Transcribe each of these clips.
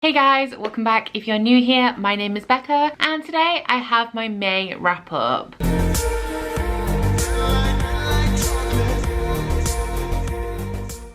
Hey guys, welcome back. If you're new here, my name is Becca and today I have my May wrap up.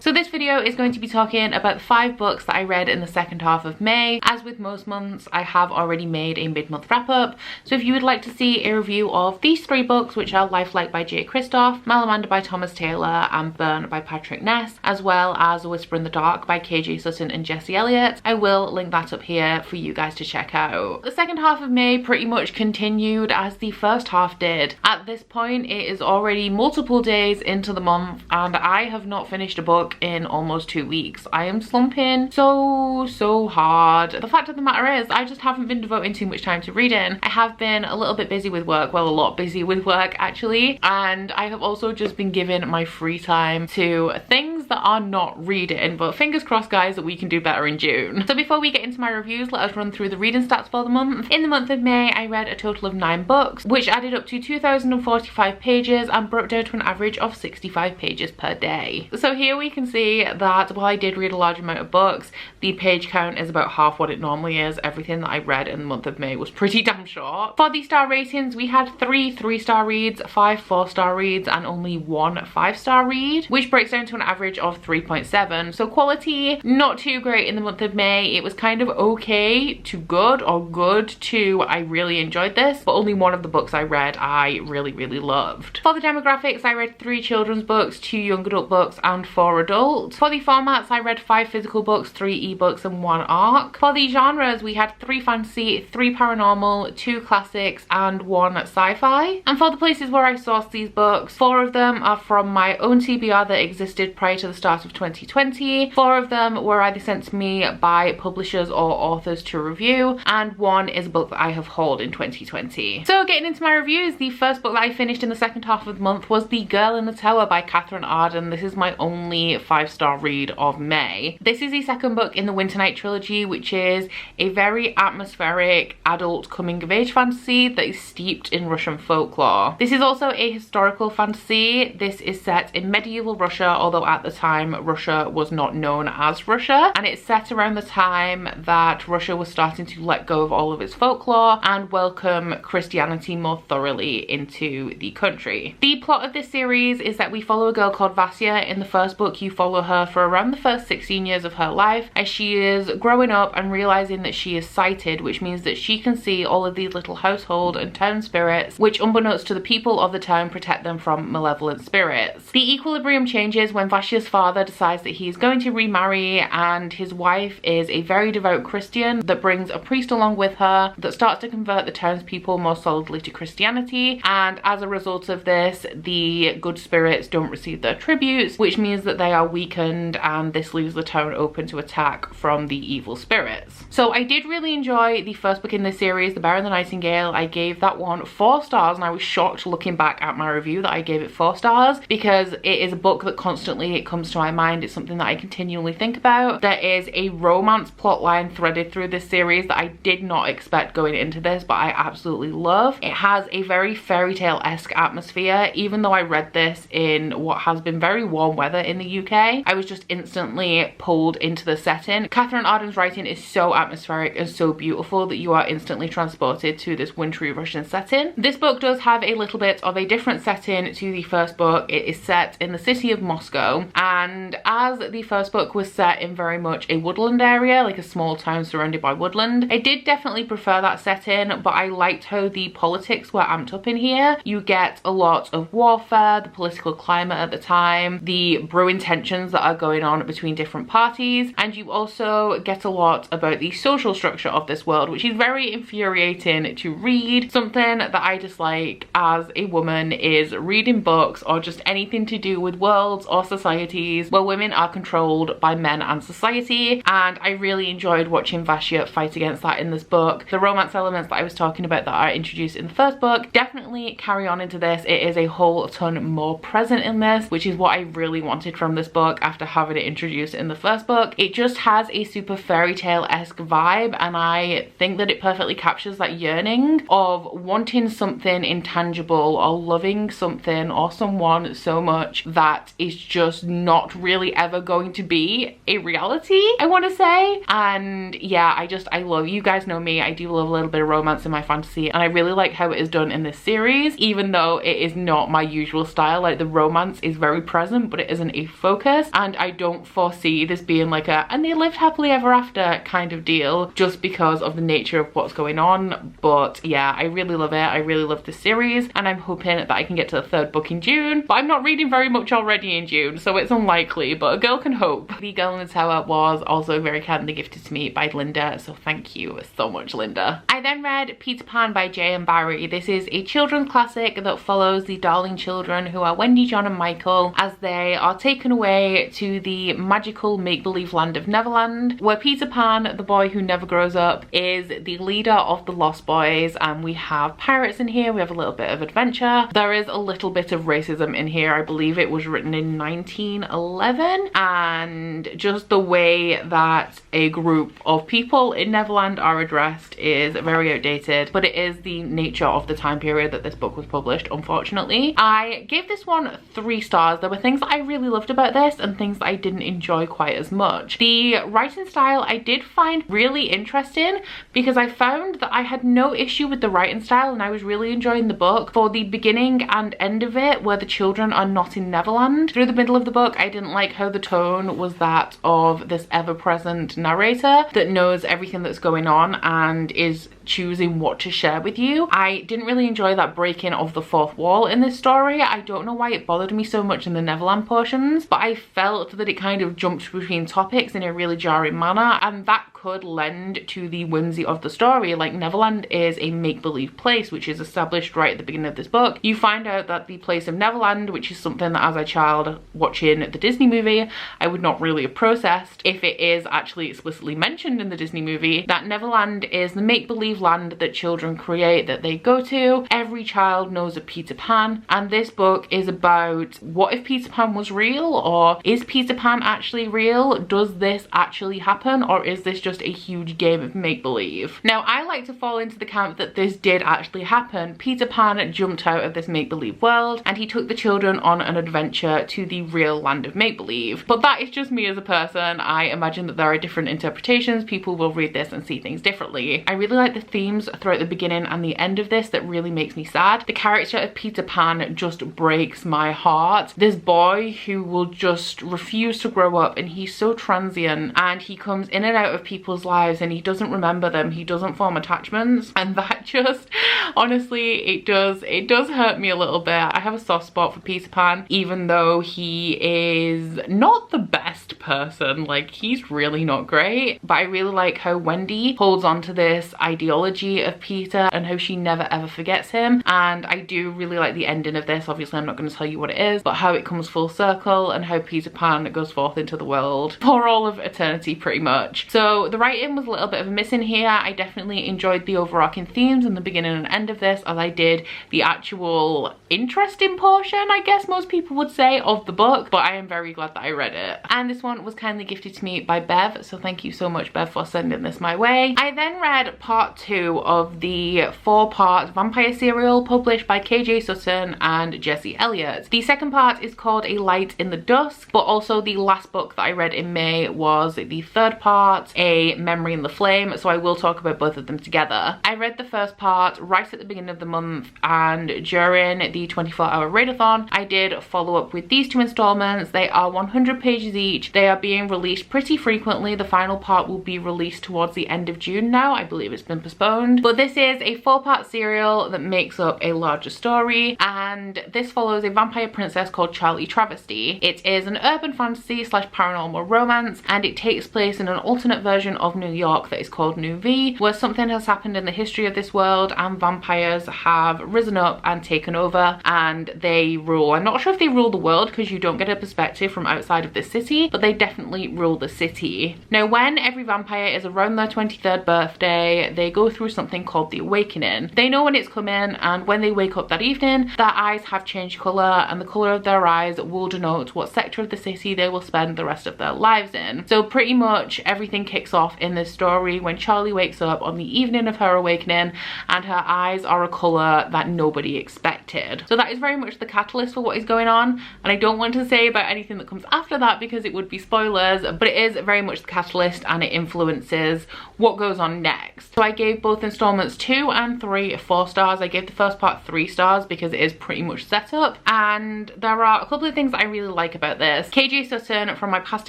So this video is going to be talking about the 5 books that I read in the second half of May. As with most months, I have already made a mid-month wrap-up. So if you would like to see a review of these 3 books, which are Lifelike by J. Christoph, Malamander by Thomas Taylor, and Burn by Patrick Ness, as well as A Whisper in the Dark by KJ Sutton and Jessie Elliott, I will link that up here for you guys to check out. The second half of May pretty much continued as the first half did. At this point, it is already multiple days into the month and I have not finished a book in almost 2 weeks. I am slumping so hard. The fact of the matter is I just haven't been devoting too much time to reading. I have been a little bit busy with work, well, a lot busy with work actually, and I have also just been giving my free time to things that are not reading, but fingers crossed guys that we can do better in June. So before we get into my reviews, let us run through the reading stats for the month. In the month of May I read a total of 9 books, which added up to 2,045 pages and broke down to an average of 65 pages per day. So here we can see that while I did read a large amount of books, the page count is about half what it normally is. Everything that I read in the month of May was pretty damn short. For the star ratings, we had 3 3-star reads, 5 4-star reads, and only 1 5-star read, which breaks down to an average of 3.7. So quality, not too great in the month of May. It was kind of okay to good, or good to I really enjoyed this, but only one of the books I read I really loved. For the demographics, I read 3 children's books, 2 young adult books, and 4 adult. For the formats, I read 5 physical books, 3 ebooks, and 1 ARC. For the genres, we had 3 fantasy, 3 paranormal, 2 classics, and 1 sci-fi. And for the places where I sourced these books, 4 of them are from my own TBR that existed prior to the start of 2020. 4 of them were either sent to me by publishers or authors to review, and 1 is a book that I have hauled in 2020. So getting into my reviews, the first book that I finished in the second half of the month was The Girl in the Tower by Catherine Arden. This is my only 5-star read of May. This is the second book in the Winter Night trilogy, which is a very atmospheric adult coming of age fantasy that is steeped in Russian folklore. This is also a historical fantasy. This is set in medieval Russia, although at the time Russia was not known as Russia, and it's set around the time that Russia was starting to let go of all of its folklore and welcome Christianity more thoroughly into the country. The plot of this series is that we follow a girl called Vasya. In the first book you follow her for around the first 16 years of her life as she is growing up and realizing that she is sighted, which means that she can see all of these little household and town spirits, which unbeknownst to the people of the town protect them from malevolent spirits. The equilibrium changes when Vasya's father decides that he is going to remarry, and his wife is a very devout Christian that brings a priest along with her that starts to convert the townspeople more solidly to Christianity, and as a result of this the good spirits don't receive their tributes, which means that they are weakened and this leaves the town open to attack from the evil spirits. So I did really enjoy the first book in this series, The Bear and the Nightingale. I gave that one 4 stars and I was shocked looking back at my review that I gave it 4 stars because it is a book that constantly it comes to my mind. It's something that I continually think about. There is a romance plotline threaded through this series that I did not expect going into this, but I absolutely love. It has a very fairy tale-esque atmosphere. Even though I read this in what has been very warm weather in the UK, I was just instantly pulled into the setting. Catherine Arden's writing is so atmospheric and so beautiful that you are instantly transported to this wintry Russian setting. This book does have a little bit of a different setting to the first book. It is set in the city of Moscow, and as the first book was set in very much a woodland area, like a small town surrounded by woodland, I did definitely prefer that setting, but I liked how the politics were amped up in here. You get a lot of warfare, the political climate at the time, the brewing tensions that are going on between different parties, and you also get a lot about the social structure of this world, which is very infuriating to read. Something that I dislike as a woman is reading books or just anything to do with worlds or societies where women are controlled by men and society, and I really enjoyed watching Vasya fight against that in this book. The romance elements that I was talking about that are introduced in the first book definitely carry on into this. It is a whole ton more present in this, which is what I really wanted from this book after having it introduced in the first book. It just has a super fairy tale-esque vibe, and I think that it perfectly captures that yearning of wanting something intangible or loving something or someone so much that is just not really ever going to be a reality, I want to say. And yeah, I love, you guys know me, I do love a little bit of romance in my fantasy, and I really like how it is done in this series, even though it is not my usual style. Like, the romance is very present, but it isn't a focus, and I don't foresee this being like a and they lived happily ever after kind of deal, just because of the nature of what's going on. But yeah, I really love it. I really love this series, and I'm hoping that I can get to the 3rd book in June, but I'm not reading very much already in June, so it's unlikely, but a girl can hope. The Girl in the Tower was also very kindly gifted to me by Linda, so thank you so much, Linda. I then read Peter Pan by J.M. Barrie. This is a children's classic that follows the darling children who are Wendy, John and Michael as they are taken away to the magical make-believe land of Neverland, where Peter Pan, the boy who never grows up, is the leader of the Lost Boys, and we have pirates in here, we have a little bit of adventure. There is a little bit of racism in here. I believe it was written in 1911, and just the way that a group of people in Neverland are addressed is very outdated, but it is the nature of the time period that this book was published, unfortunately. I gave this one 3 stars. There were things that I really loved about this and things that I didn't enjoy quite as much. The writing style I did find really interesting, because I found that I had no issue with the writing style, and I was really enjoying the book for the beginning and end of it, where the children are not in Neverland. Through the middle of the book, I didn't like how the tone was that of this ever-present narrator that knows everything that's going on and is choosing what to share with you. I didn't really enjoy that breaking of the 4th wall in this story. I don't know why it bothered me so much in the Neverland portions, but I felt that it kind of jumped between topics in a really jarring manner, and that could lend to the whimsy of the story. Like, Neverland is a make-believe place, which is established right at the beginning of this book. You find out that the place of Neverland, which is something that as a child watching the Disney movie, I would not really have processed if it is actually explicitly mentioned in the Disney movie, that Neverland is the make-believe land that children create, that they go to. Every child knows a Peter Pan, and this book is about what if Peter Pan was real, or is Peter Pan actually real? Does this actually happen, or is this just a huge game of make-believe? Now, I like to fall into the camp that this did actually happen. Peter Pan jumped out of this make-believe world and he took the children on an adventure to the real land of make-believe. But that is just me as a person. I imagine that there are different interpretations. People will read this and see things differently. I really like the themes throughout the beginning and the end of this that really makes me sad. The character of Peter Pan just breaks my heart. This boy who will just refuse to grow up, and he's so transient, and he comes in and out of people's lives and he doesn't remember them, he doesn't form attachments, and that just, honestly, it does hurt me a little bit. I have a soft spot for Peter Pan, even though he is not the best person. Like, he's really not great, but I really like how Wendy holds on to this ideology of Peter and how she never ever forgets him. And I do really like the ending of this. Obviously I'm not going to tell you what it is, but how it comes full circle and how Peter Pan goes forth into the world for all of eternity pretty much. So the writing was a little bit of a miss in here. I definitely enjoyed the overarching themes in the beginning and end of this, as I did the actual interesting portion, I guess most people would say, of the book, but I am very glad that I read it. And this one was kindly gifted to me by Bev, so thank you so much, Bev, for sending this my way. I then read part 2 of the 4-part vampire serial published by KJ Sutton and Jesse Elliott. The second part is called A Light in the Dusk, but also the last book that I read in May was the 3rd part, A Memory in the Flame, so I will talk about both of them together. I read the first part right at the beginning of the month, and during the 24-hour readathon I did follow up with these 2 installments. They are 100 pages each. They are being released pretty frequently. The final part will be released towards the end of June now. I believe it's been postponed, but this is a 4-part serial that makes up a larger story, and this follows a vampire princess called Charlie Travesty. It is an urban fantasy / paranormal romance, and it takes place in an alternate version of New York that is called New V, where something has happened in the history of this world and vampires have risen up and taken over, and they rule. I'm not sure if they rule the world because you don't get a perspective from outside of the city, but they definitely rule the city. Now, when every vampire is around their 23rd birthday, they go through something called the awakening. They know when it's coming, and when they wake up that evening, their eyes have changed colour, and the colour of their eyes will denote what sector of the city they will spend the rest of their lives in. So pretty much everything kicks off in this story when Charlie wakes up on the evening of her awakening, and her eyes are a colour that nobody expected. expected. So that is very much the catalyst for what is going on, and I don't want to say about anything that comes after that because it would be spoilers, but it is very much the catalyst and it influences what goes on next. So I gave both installments 2 and 3 4 stars. I gave the first part 3 stars because it is pretty much set up, and there are a couple of things that I really like about this. KJ Sutton, from my past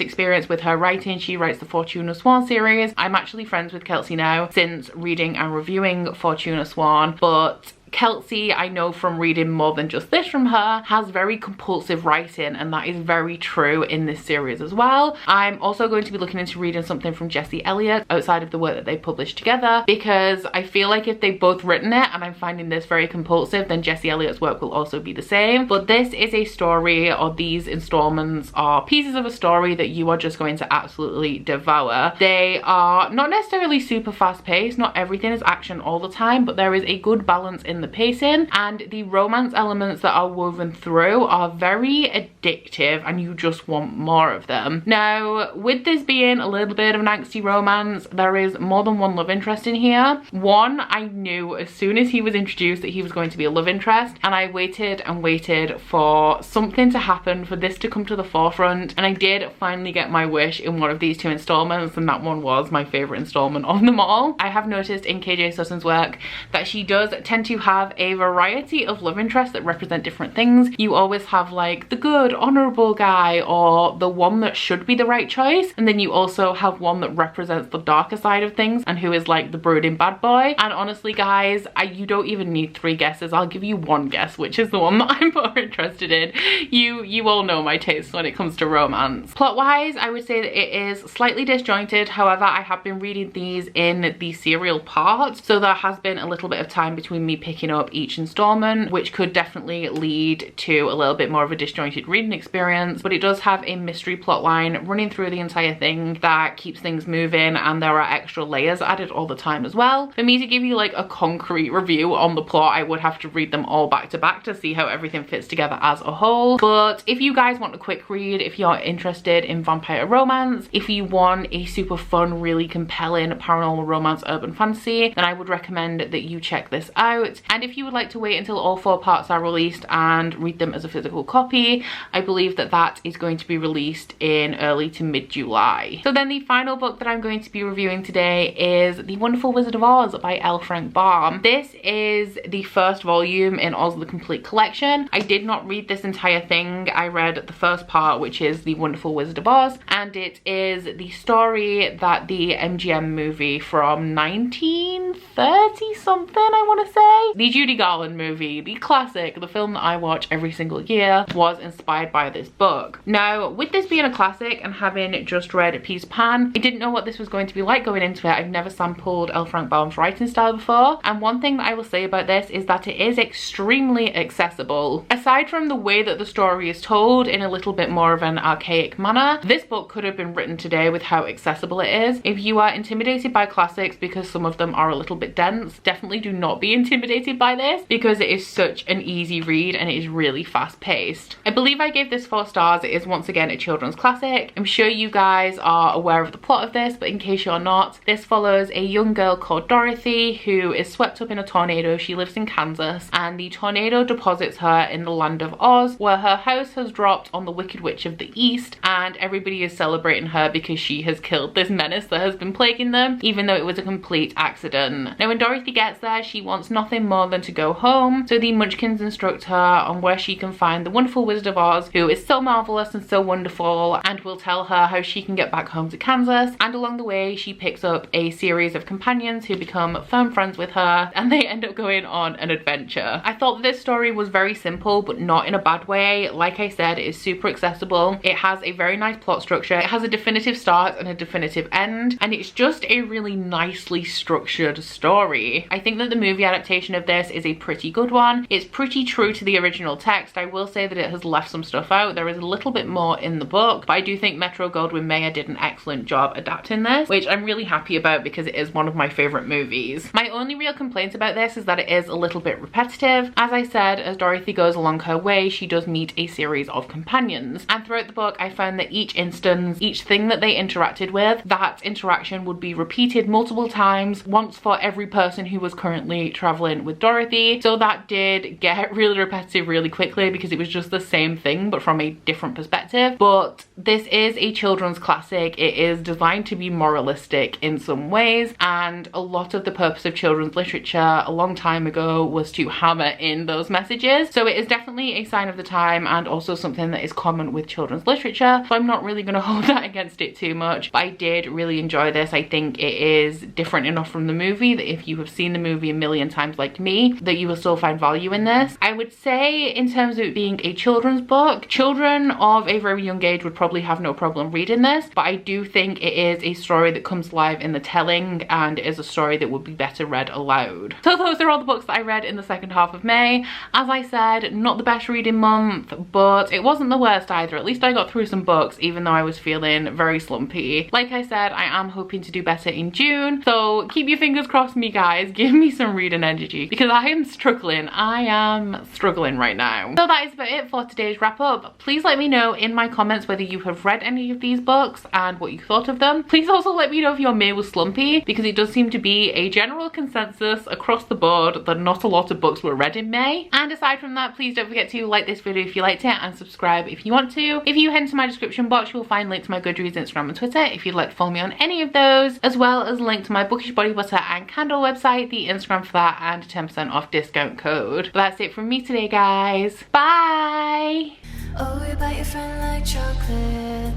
experience with her writing, she writes the Fortuna Swan series. I'm actually friends with Kelsey now since reading and reviewing Fortuna Swan, but Kelsey, I know from reading more than just this from her, has very compulsive writing, and that is very true in this series as well. I'm also going to be looking into reading something from Jessie Elliott outside of the work that they published together, because I feel like if they've both written it and I'm finding this very compulsive, then Jessie Elliott's work will also be the same. But this is a story, or these installments are pieces of a story that you are just going to absolutely devour. They are not necessarily super fast paced, not everything is action all the time, but there is a good balance in the pacing, and the romance elements that are woven through are very addictive and you just want more of them. Now, with this being a little bit of an angsty romance, there is more than one love interest in here. One, I knew as soon as he was introduced that he was going to be a love interest, and I waited and waited for something to happen, for this to come to the forefront, and I did finally get my wish in one of these 2 installments, and that one was my favorite installment of them all. I have noticed in KJ Sutton's work that she does tend to have a variety of love interests that represent different things. You always have like the good, honorable guy, or the one that should be the right choice, and then you also have one that represents the darker side of things and who is like the brooding bad boy. And honestly guys, you don't even need 3 guesses. I'll give you 1 guess, which is the one that I'm more interested in. You all know my taste when it comes to romance. Plot wise, I would say that it is slightly disjointed. However, I have been reading these in the serial parts, so there has been a little bit of time between me picking up each installment, which could definitely lead to a little bit more of a disjointed reading experience. But it does have a mystery plot line running through the entire thing that keeps things moving, and there are extra layers added all the time as well. For me to give you like a concrete review on the plot, I would have to read them all back to back to see how everything fits together as a whole. But if you guys want a quick read, if you're interested in vampire romance, if you want a super fun, really compelling paranormal romance urban fantasy, then I would recommend that you check this out. And if you would like to wait until all 4 parts are released and read them as a physical copy, I believe that that is going to be released in early to mid-July. So then the final book that I'm going to be reviewing today is The Wonderful Wizard of Oz by L. Frank Baum. This is the first volume in Oz the Complete Collection. I did not read this entire thing. I read the first part, which is The Wonderful Wizard of Oz, and it is the story that the MGM movie from 1930 something, I want to say, the Judy Garland movie, the classic, the film that I watch every single year, was inspired by this book. Now, with this being a classic and having just read Peter Pan, I didn't know what this was going to be like going into it. I've never sampled L. Frank Baum's writing style before, and one thing that I will say about this is that it is extremely accessible. Aside from the way that the story is told in a little bit more of an archaic manner, this book could have been written today with how accessible it is. If you are intimidated by classics because some of them are a little bit dense, definitely do not be intimidated by this, because it is such an easy read and it is really fast paced. I believe I gave this 4 stars. It is once again a children's classic. I'm sure you guys are aware of the plot of this, but in case you're not, this follows a young girl called Dorothy who is swept up in a tornado. She lives in Kansas, and the tornado deposits her in the land of Oz, where her house has dropped on the Wicked Witch of the East, and everybody is celebrating her because she has killed this menace that has been plaguing them, even though it was a complete accident. Now when Dorothy gets there, she wants nothing more than to go home, so the Munchkins instruct her on where she can find the Wonderful Wizard of Oz, who is so marvelous and so wonderful, and will tell her how she can get back home to Kansas. And along the way, she picks up a series of companions who become firm friends with her, and they end up going on an adventure. I thought that this story was very simple, but not in a bad way. Like I said, it is super accessible. It has a very nice plot structure. It has a definitive start and a definitive end, and it's just a really nicely structured story. I think that the movie adaptation of this is a pretty good one. It's pretty true to the original text. I will say that it has left some stuff out. There is a little bit more in the book, but I do think Metro-Goldwyn-Mayer did an excellent job adapting this, which I'm really happy about because it is one of my favorite movies. My only real complaint about this is that it is a little bit repetitive. As I said, as Dorothy goes along her way, she does meet a series of companions, and throughout the book I found that each instance, each thing that they interacted with, that interaction would be repeated multiple times, once for every person who was currently traveling with with Dorothy. So that did get really repetitive really quickly because it was just the same thing but from a different perspective. But this is a children's classic. It is designed to be moralistic in some ways, and a lot of the purpose of children's literature a long time ago was to hammer in those messages. So it is definitely a sign of the time and also something that is common with children's literature. So I'm not really going to hold that against it too much, but I did really enjoy this. I think it is different enough from the movie that if you have seen the movie a million times like me, that you will still find value in this. I would say in terms of it being a children's book, children of a very young age would probably have no problem reading this, but I do think it is a story that comes alive in the telling and is a story that would be better read aloud. So those are all the books that I read in the second half of May. As I said, not the best reading month, but it wasn't the worst either. At least I got through some books even though I was feeling very slumpy. Like I said, I am hoping to do better in June, so keep your fingers crossed me guys. Give me some reading energy because I am struggling. I am struggling right now. So that is about it for today's wrap up. Please let me know in my comments whether you have read any of these books and what you thought of them. Please also let me know if your May was slumpy, because it does seem to be a general consensus across the board that not a lot of books were read in May. And aside from that, please don't forget to like this video if you liked it and subscribe if you want to. If you head into my description box, you will find links to my Goodreads, Instagram and Twitter if you'd like to follow me on any of those, as well as a link to my Bookish body butter and candle website, the Instagram for that, and a 10% off discount code. But that's it from me today guys. Bye! Oh, you bite your friend like chocolate.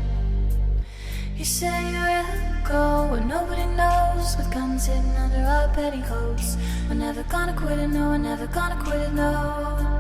You say you'll go where nobody knows, with guns hidden under our petticoats. We're never gonna quit it, no, we're never gonna quit it, no.